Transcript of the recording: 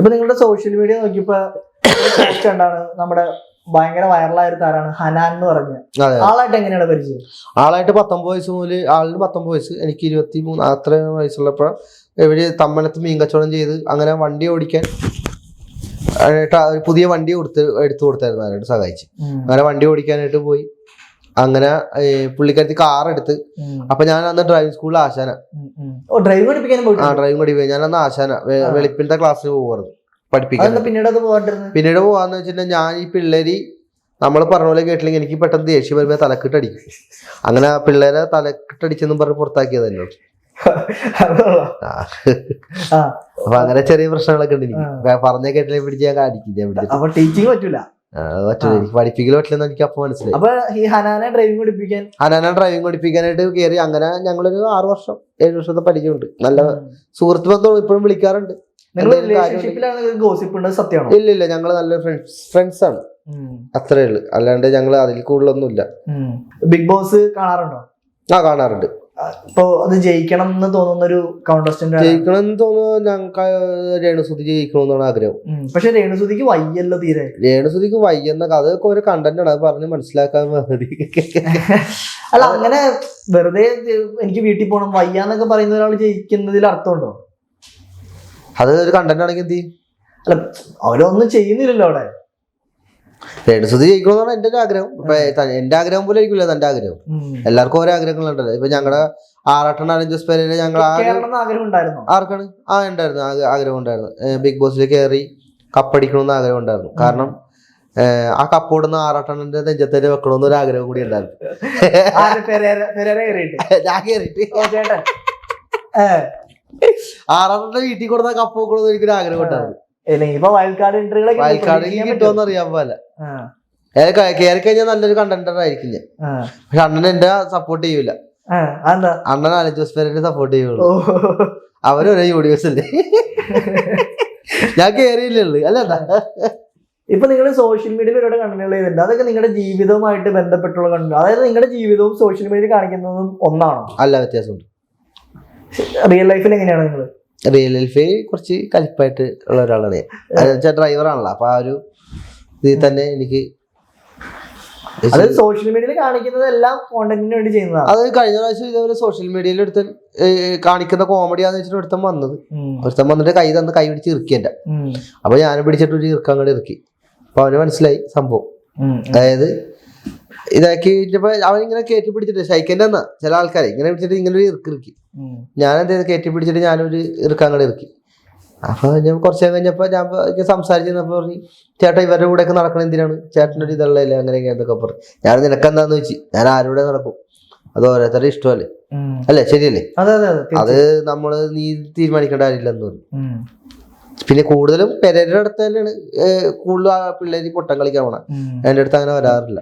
ഇപ്പൊ നിങ്ങളുടെ social media നോക്കിയപ്പോ പോസ്റ്റ് കണ്ടാണ് നമ്മുടെ ഭയങ്കര വൈറലായ താരാണ് ഹനാൻ എന്ന് പറഞ്ഞ ആളായിട്ട് എങ്ങനെയാണ് പരിചയം? ആളായിട്ട് 19 വയസ്സ് മുതൽ ആളിന് 19 വയസ്സ്, എനിക്ക് 23 അത്ര വയസ്സുള്ളപ്പോൾ ഇവര് തമ്മനത്ത് മീൻ കച്ചവടം ചെയ്ത് അങ്ങനെ വണ്ടി ഓടിക്കാൻ ഒരു പുതിയ വണ്ടി എടുത്തു കൊടുത്തായിരുന്നു, അതിനായിട്ട് സഹായിച്ച്. അങ്ങനെ വണ്ടി ഓടിക്കാനായിട്ട് പോയി. അങ്ങനെ പുള്ളിക്കാരത്തി കാർ എടുത്ത്. അപ്പൊ ഞാൻ അന്ന് ഡ്രൈവിംഗ് സ്കൂളിൽ ആശാന ഡ്രൈവിംഗ് പഠിപ്പിക്കാൻ ഞാൻ അന്ന് ആശാന വെളുപ്പിലത്തെ ക്ലാസ്സിൽ പോകുമായിരുന്നു പഠിപ്പിക്കാൻ. പിന്നീട് പോവാന്ന് വെച്ചിട്ടുണ്ടെങ്കിൽ ഞാൻ ഈ പിള്ളേര് നമ്മൾ പറഞ്ഞ പോലെ കേട്ടില്ലെങ്കിൽ എനിക്ക് പെട്ടെന്ന് ദേഷ്യം വരുമ്പോൾ തലക്കിട്ടടിക്കും. അങ്ങനെ പിള്ളേരെ തലക്കിട്ടടിച്ചെന്നും പറഞ്ഞ് പുറത്താക്കിയതല്ലോ. അപ്പൊ അങ്ങനെ ചെറിയ പ്രശ്നങ്ങളൊക്കെ ഉണ്ട് എനിക്ക്. പറഞ്ഞ കേട്ടില്ലേ പിടിച്ച് ഞാൻ കാണിക്കില്ല. ടീച്ചിങ് പറ്റൂല, എനിക്ക് പഠിപ്പിക്കൽ പറ്റില്ലെന്ന് എനിക്ക് അപ്പൊ മനസ്സിലായി. അപ്പൊ ഈ ഹനാനെ ഡ്രൈവിംഗ് പഠിപ്പിക്കാനായിട്ട് കയറി. അങ്ങനെ ഞങ്ങളൊരു 7 വർഷത്തെ പരിചയമുണ്ട്. നല്ല സുഹൃത്ത് ബന്ധം ഇപ്പോഴും വിളിക്കാറുണ്ട്. ഇല്ല, ഞങ്ങള് നല്ല ഫ്രണ്ട്സ് ആണ്, അത്രേ ഉള്ളു. അല്ലാണ്ട് ഞങ്ങള് അതിൽ കൂടുതലൊന്നുമില്ല. ബിഗ് ബോസ് കാണാറുണ്ടോ? കാണാറുണ്ട്. ഇപ്പൊ അത് ജയിക്കണം എന്ന് തോന്നുന്ന ഒരു കോണ്ടസ്റ്റന്റ്, ജയിക്കണം എന്ന് തോന്നുന്നു ഞങ്ങൾക്ക് രേണുസുതി ജയിക്കണമെന്നാണ് ആഗ്രഹം. പക്ഷെ രേണുസുതിക്ക് വയ്യല്ലോ തീരെ. രേണുസുതിക്ക് വയ്യെന്ന അതൊക്കെ ഒരു കണ്ടന്റ് ആണ്, അത് പറഞ്ഞ് മനസ്സിലാക്കാൻ മതി. അല്ല, അങ്ങനെ വെറുതെ എനിക്ക് വീട്ടിൽ പോകണം വയ്യാന്നൊക്കെ പറയുന്ന ഒരാൾ ജയിക്കുന്നതിൽ അർത്ഥമുണ്ടോ? അത് ഒരു കണ്ടന്റ് ആണെങ്കിൽ എന്ത് ചെയ്യും? അല്ല, അവരൊന്നും ചെയ്യുന്നില്ലല്ലോ അവിടെ. രേണുസുതി ജയിക്കണമെന്നാണ് എന്റെ ഒരു ആഗ്രഹം. ഇപ്പൊ എന്റെ ആഗ്രഹം പോലെ ആയിരിക്കില്ല തന്റെ ആഗ്രഹം. എല്ലാവർക്കും ഓരോ ആഗ്രഹങ്ങളുണ്ടല്ലോ. ഇപ്പൊ ഞങ്ങളുടെ ആറാട്ടൻ അലഞ്ചസ് പേരെ ഞങ്ങൾ ആഗ്രഹം ഉണ്ടായിരുന്നു. ആർക്കാണ്? ഉണ്ടായിരുന്നു, ആഗ്രഹം ഉണ്ടായിരുന്നു. ബിഗ് ബോസിൽ കയറി കപ്പടിക്കണമെന്ന് ആഗ്രഹം ഉണ്ടായിരുന്നു. കാരണം ആ കപ്പോടുന്ന ആറാട്ടണ്ണന്റെ നെഞ്ചത്തേര് വെക്കണമെന്ന് ഒരു ആഗ്രഹം കൂടി ഉണ്ടായിരുന്നു. ഞാൻ കയറിയിട്ട് ആറാട്ടന്റെ വീട്ടിൽ കൊടുത്ത കപ്പ് വെക്കണമെന്ന് എനിക്കൊരു ആഗ്രഹം ഉണ്ടായിരുന്നു. വയൽക്കാട് കിട്ടുമെന്ന് അറിയാൻ പോലെ കയറി കഴിഞ്ഞാൽ നല്ലൊരു കണ്ടന്റർ ആയിരിക്കും ഞാൻ. പക്ഷെ അണ്ണൻ എന്റെ സപ്പോർട്ട് ചെയ്യൂല. അണ്ണൻ അലഞ്ചസ് പേരെ സപ്പോർട്ട് ചെയ്യുള്ളൂ. അവരൊരേ യൂണിവേഴ്സ് അല്ലേ. ഞാൻ കയറിയില്ലുള്ളു അല്ല. ഇപ്പൊ നിങ്ങൾ സോഷ്യൽ മീഡിയയിൽ ഒരുപാട് കണ്ടന്റുകൾ ചെയ്തിട്ടുണ്ട്. അതൊക്കെ നിങ്ങളുടെ ജീവിതവുമായിട്ട് ബന്ധപ്പെട്ടുള്ള കണ്ടന്റ്, അതായത് നിങ്ങളുടെ ജീവിതവും സോഷ്യൽ മീഡിയയിൽ കാണിക്കുന്നതും ഒന്നാണോ? അല്ല, വ്യത്യാസമുണ്ട്. റിയൽ ലൈഫിൽ എങ്ങനെയാണ് നിങ്ങൾ? റിയൽ ലൈഫിൽ കുറച്ച് കലിപ്പായിട്ട് ഉള്ള ഒരാളാണ് ഞാൻ. ഡ്രൈവറാണല്ലോ. അപ്പൊ ആ ഒരു ഇതിൽ തന്നെ എനിക്ക് സോഷ്യൽ മീഡിയയിൽ കാണിക്കുന്നത് എല്ലാം കോണ്ടന്റിന് വേണ്ടി ചെയ്യുന്നതാണ്. അത് കഴിഞ്ഞ പ്രാവശ്യം ഇതേപോലെ സോഷ്യൽ മീഡിയയിൽ എടുത്ത് കാണിക്കുന്ന കോമഡിയാന്ന് വെച്ചിട്ട് ഒരുത്തം വന്നത്. ഒരുത്തം വന്നിട്ട് കൈ പിടിച്ച് ഇറുക്കി എന്റെ. അപ്പൊ ഞാൻ പിടിച്ചിട്ട് ഒരു ഇറുക്കം അങ്ങോട്ട് ഇറുക്കി. അപ്പൊ അവന് മനസ്സിലായി സംഭവം. അതായത് ഇതാക്കി അവനിങ്ങനെ കയറ്റി പിടിച്ചിട്ട് ഷൈക്കൻ്റെ എന്നാ ചില ആൾക്കാരെ ഇങ്ങനെ പിടിച്ചിട്ട് ഇങ്ങനെ ഒരു ഇറുക്കി. ഞാൻ എന്ത് ചെയ്ത് കയറ്റി പിടിച്ചിട്ട് ഞാനൊരു ഇറുക്കം അങ്ങോട്ട് ഇറുക്കി. അപ്പൊ ഞാൻ കുറച്ച് കഴിഞ്ഞപ്പോ ഞാൻ സംസാരിച്ചപ്പോ പറഞ്ഞു, ചേട്ടാ ഇവരുടെ കൂടെ ഒക്കെ നടക്കണം എന്തിനാണ്, ചേട്ടനൊരു ഇതുള്ളതല്ലേ അങ്ങനെ എന്തൊക്കെ പറഞ്ഞു. ഞാൻ നിനക്കെന്താന്ന് വെച്ച്, ഞാൻ ആരുടെ നടക്കും, അത് ഓരോരുത്തരുടെ ഇഷ്ടമല്ലേ, അല്ലേ, ശരിയല്ലേ? അത് നീ തീരുമാനിക്കേണ്ട കാര്യമില്ലെന്ന് പറഞ്ഞു. പിന്നെ കൂടുതലും പെരയുടെ അടുത്ത് തന്നെയാണ് കൂടുതൽ പിള്ളേര് പൊട്ടം കളിക്കാൻ പോണ. എൻ്റെ അടുത്ത് അങ്ങനെ വരാറില്ല.